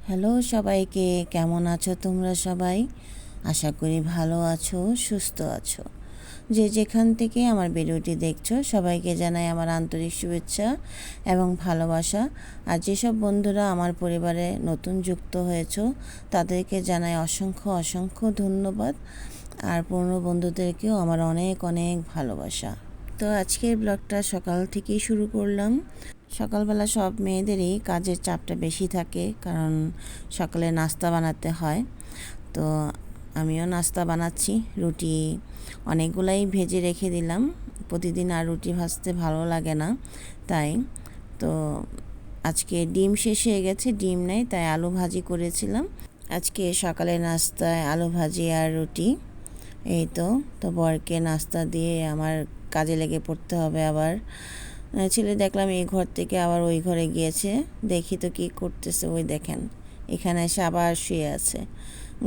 Hello সবাইকে, কেমন আছো তোমরা সবাই? আশা করি ভালো আছো, সুস্থ আছো। যে যেখান থেকে আমার ভিডিওটি দেখছো সবাইকে জানাই আমার আন্তরিক শুভেচ্ছা এবং ভালোবাসা। আর যেসব বন্ধুরা আমার পরিবারে নতুন যুক্ত হয়েছো তাদেরকে জানাই অসংখ্য অসংখ্য ধন্যবাদ। আর পুরনো বন্ধুদেরকেও আমার অনেক অনেক ভালোবাসা। তো আজকের ব্লগটা সকাল থেকেই শুরু করলাম। সকালবেলা সব মেয়েদেরই কাজের চাপটা বেশি থাকে, কারণ সকালে নাস্তা বানাতে হয়। তো আমিও নাস্তা বানাচ্ছি। রুটি অনেকগুলাই ভেজে রেখে দিলাম। প্রতিদিন আর রুটি ভাজতে ভালো লাগে না, তাই তো আজকে ডিম শেষ হয়ে গেছে, ডিম নেই, তাই আলু ভাজি করেছিলাম। আজকে সকালে নাস্তায় আলু ভাজি আর রুটি। এই তো বরকে নাস্তা দিয়ে আমার কাজে লেগে পড়তে হবে। আবার ছেলে দেখলাম এই ঘর থেকে আবার ওই ঘরে গিয়েছে, দেখি তো কী করতেছে। ওই দেখেন, এখানে এসে আবার শুয়ে আছে।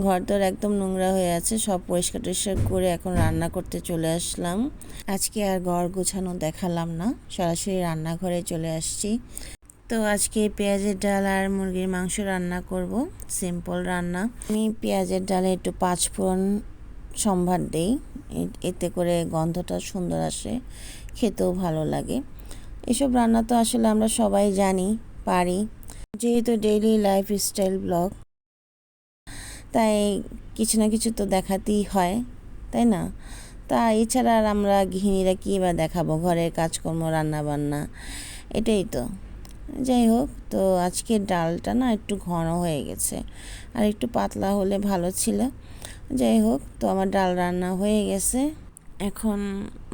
ঘর দর একদম নোংরা হয়ে আছে, সব পরিষ্কার টরিষ্কার করে এখন রান্না করতে চলে আসলাম। আজকে আর ঘর গোছানো দেখালাম না, সরাসরি রান্নাঘরে চলে আসছি। তো আজকে পেঁয়াজের ডাল আর মুরগির মাংস রান্না করব, সিম্পল রান্না। আমি পেঁয়াজের ডালে একটু পাঁচফোড়ন সম্ভার দেই, এতে করে গন্ধটা সুন্দর আসে, খেতেও ভালো লাগে। এসব রান্না তো আসলে আমরা সবাই জানি, পারি, যেহেতু ডেইলি লাইফস্টাইল ব্লগ, তাই কিছু না কিছু তো দেখাতেই হয়, তাই না? তা এছাড়া আর আমরা গৃহিণীরা কী বা দেখাবো, ঘরের কাজকর্ম, রান্না বান্না, এটাই তো। যাই হোক, তো আজকে ডালটা না একটু ঘন হয়ে গেছে, আর একটু পাতলা হলে ভালো ছিল। যাই হোক, তো আমার ডাল রান্না হয়ে গেছে। এখন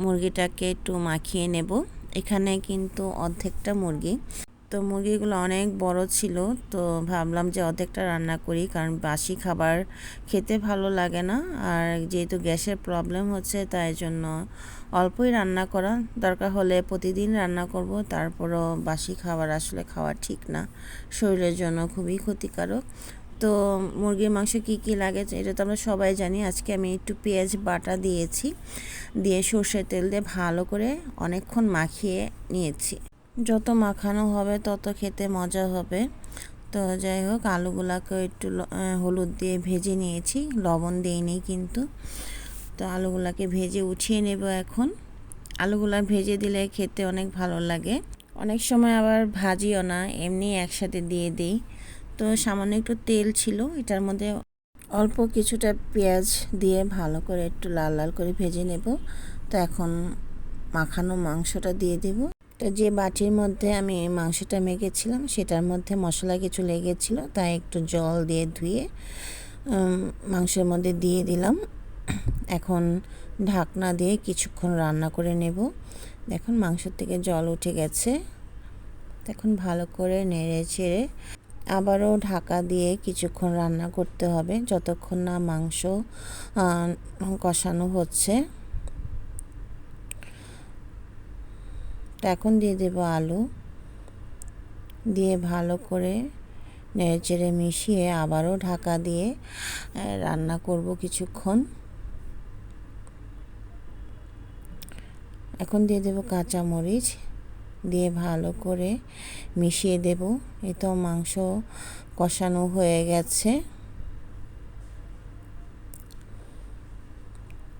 মুরগিটাকে একটু মাখিয়ে নেব। এখানে কিন্তু অর্ধেকটা মুরগি, তো মুরগিগুলো অনেক বড় ছিল, তো ভাবলাম যে অর্ধেকটা রান্না করি, কারণ বাসি খাবার খেতে ভালো লাগে না। আর যেহেতু গ্যাসের প্রবলেম হচ্ছে, তাই জন্য অল্পই রান্না করা, দরকার হলে প্রতিদিন রান্না করব। তারপরও বাসি খাবার আসলে খাওয়া ঠিক না, শরীরের জন্য খুবই ক্ষতিকারক। তো মুরগির মাংস কী কী লাগে এটা তো আমরা সবাই জানি। আজকে আমি একটু পেঁয়াজ বাটা দিয়েছি, দিয়ে সর্ষের তেল দিয়ে ভালো করে অনেকক্ষণ মাখিয়ে নিয়েছি। যত মাখানো হবে তত খেতে মজা হবে। তো যাই হোক, আলুগুলাকে একটু হলুদ দিয়ে ভেজে নিয়েছি, লবণ দিইনি কিন্তু। তো আলুগুলাকে ভেজে উঠিয়ে নেব এখন। আলুগুলা ভেজে দিলে খেতে অনেক ভালো লাগে। অনেক সময় আবার ভাজিও না, এমনি একসাথে দিয়ে দিই। তো সামান্য একটু তেল ছিল, এটার মধ্যে অল্প কিছুটা পেঁয়াজ দিয়ে ভালো করে একটু লাল লাল করে ভেজে নেব। তো এখন মাখানো মাংসটা দিয়ে দেব। তো যে বাটির মধ্যে আমি মাংসটা মেখেছিলাম সেটার মধ্যে মশলা কিছু লেগেছিল, তাই একটু জল দিয়ে ধুয়ে মাংসের মধ্যে দিয়ে দিলাম। এখন ঢাকনা দিয়ে কিছুক্ষণ রান্না করে নেব। দেখুন মাংসের থেকে জল উঠে গেছে। এখন ভালো করে নেড়ে চেড়ে আবারও ঢাকা দিয়ে কিছুক্ষণ রান্না করতে হবে, যতক্ষণ না মাংস কষানো হচ্ছে। তো এখন দিয়ে দেব আলু, দিয়ে ভালো করে নেড়েচেড়ে মিশিয়ে আবারও ঢাকা দিয়ে রান্না করব কিছুক্ষণ। এখন দিয়ে দেব কাঁচামরিচ, দিয়ে ভালো করে মিশিয়ে দেব। এই তো মাংস কষানো হয়ে গেছে।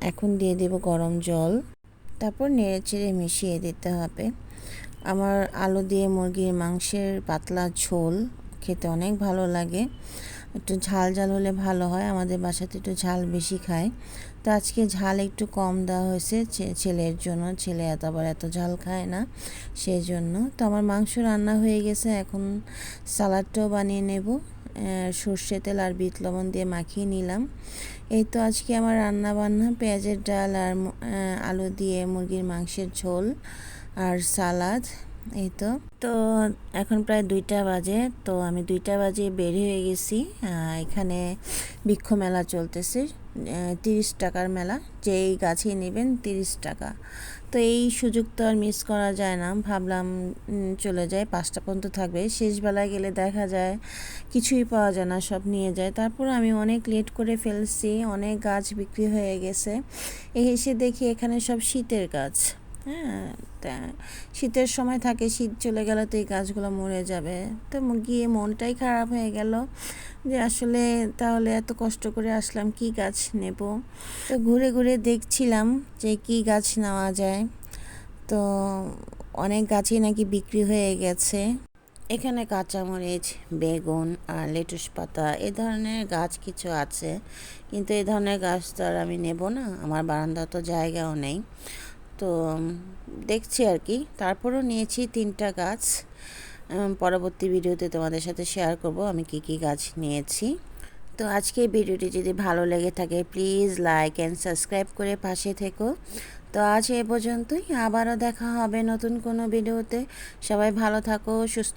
এখন দিয়ে দেব গরম জল, তারপর নেড়েচেড়ে মিশিয়ে দিতে হবে। আমার আলু দিয়ে মুরগির মাংসের পাতলা ঝোল খেতে অনেক ভালো লাগে। একটু ঝাল ঝাল হলে ভালো হয়, আমাদের বাসাতে একটু ঝাল বেশি খায়। তো আজকে ঝাল একটু কম দেওয়া হয়েছে ছেলের জন্য, ছেলে এত ঝাল খায় না, সেই জন্য। তো আমার মাংস রান্না হয়ে গেছে, এখন সালাডটাও বানিয়ে নেব। সর্ষে তেল আর বিট লবণ দিয়ে মাখিয়ে নিলাম। এই তো আজকে আমার রান্না বান্না, পেঁয়াজের ডাল আর আলু দিয়ে মুরগির মাংসের ঝোল আর সালাদ। এই তো তো এখন প্রায় 2টা বাজে, তো আমি 2টা বাজে বের হয়ে গেছি। এখানে বৃক্ষ মেলা চলতেছে, 30 টাকার মেলা, যেই গাছেই নেবেন 30 টাকা। তো এই সুযোগ তো আর মিস করা যায় না, ভাবলাম চলে যায়, 5টা পর্যন্ত থাকবে। শেষবেলায় গেলে দেখা যায় কিছুই পাওয়া যায় না, সব নিয়ে যায়। তারপর আমি অনেক লেট করে ফেলছি, অনেক গাছ বিক্রি হয়ে গেছে। এসে দেখি এখানে সব শীতের গাছ। হ্যাঁ, তা শীতের সময় থাকে, শীত চলে গেলে তো এই গাছগুলো মরে যাবে। তো গিয়ে মনটাই খারাপ হয়ে গেল যে আসলে তাহলে এত কষ্ট করে আসলাম, কি গাছ নেব। তো ঘুরে ঘুরে দেখছিলাম যে কি গাছ নেওয়া যায়। তো অনেক গাছই নাকি বিক্রি হয়ে গেছে। এখানে কাঁচামরিচ, বেগুন আর লেটুস পাতা এ ধরনের গাছ কিছু আছে, কিন্তু এই ধরনের গাছ তো আর আমি নেব না, আমার বারান্দা তো জায়গাও নেই। তো দেখছি আর কি, তারপরও নিয়েছি 3টা গাছ। পরবর্তী ভিডিওতে তোমাদের সাথে শেয়ার করব আমি কি কি গাছ নিয়েছি। তো আজকে ভিডিওটি যদি ভালো লেগে থাকে প্লিজ লাইক অ্যান্ড সাবস্ক্রাইব করে পাশে থেকো। তো আজ এ পর্যন্তই, আবারও দেখা হবে নতুন কোনো ভিডিওতে। সবাই ভালো থাকো, সুস্থ